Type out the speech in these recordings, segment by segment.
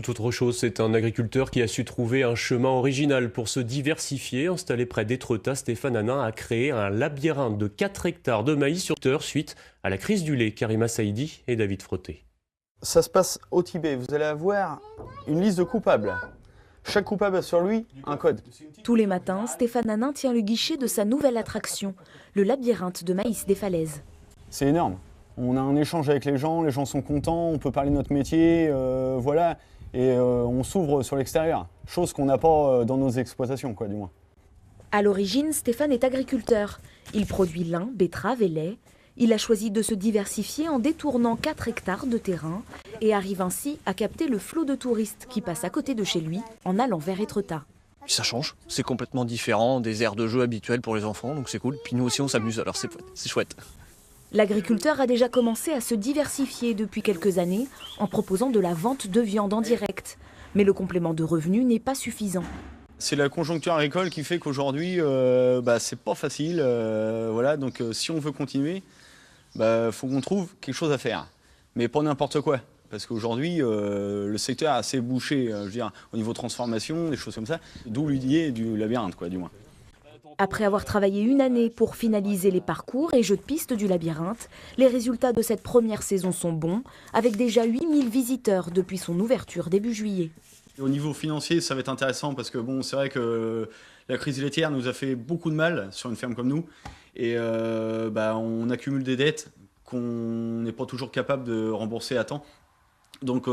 Tout autre chose, c'est un agriculteur qui a su trouver un chemin original pour se diversifier. Installé près d'Étretat, Stéphane Hanin a créé un labyrinthe de 4 hectares de maïs sur terre suite à la crise du lait. Karima Saïdi et David Frotté. Ça se passe au Tibet. Vous allez avoir une liste de coupables. Chaque coupable a sur lui un code. Tous les matins, Stéphane Hanin tient le guichet de sa nouvelle attraction, le labyrinthe de maïs des falaises. C'est énorme. On a un échange avec les gens sont contents, on peut parler de notre métier, voilà. Et on s'ouvre sur l'extérieur, chose qu'on n'a pas dans nos exploitations, du moins. À l'origine, Stéphane est agriculteur. Il produit lin, betterave et lait. Il a choisi de se diversifier en détournant 4 hectares de terrain et arrive ainsi à capter le flot de touristes qui passent à côté de chez lui en allant vers Étretat. Ça change, c'est complètement différent des aires de jeu habituelles pour les enfants, donc c'est cool. Puis nous aussi on s'amuse, alors c'est chouette. L'agriculteur a déjà commencé à se diversifier depuis quelques années en proposant de la vente de viande en direct. Mais le complément de revenus n'est pas suffisant. C'est la conjoncture agricole qui fait qu'aujourd'hui, c'est pas facile. Voilà, donc si on veut continuer, faut qu'on trouve quelque chose à faire. Mais pas n'importe quoi. Parce qu'aujourd'hui, le secteur est assez bouché, au niveau transformation, des choses comme ça. D'où l'idée du labyrinthe, du moins. Après avoir travaillé une année pour finaliser les parcours et jeux de piste du labyrinthe, les résultats de cette première saison sont bons, avec déjà 8000 visiteurs depuis son ouverture début juillet. Et au niveau financier, ça va être intéressant parce que c'est vrai que la crise laitière nous a fait beaucoup de mal sur une ferme comme nous. Et on accumule des dettes qu'on n'est pas toujours capable de rembourser à temps. Donc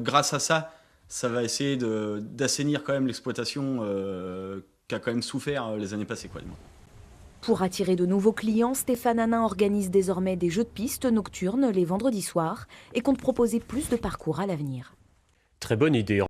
grâce à ça, ça va essayer d'assainir quand même l'exploitation qui a quand même souffert les années passées. Pour attirer de nouveaux clients, Stéphane Hanin organise désormais des jeux de piste nocturnes les vendredis soirs et compte proposer plus de parcours à l'avenir. Très bonne idée.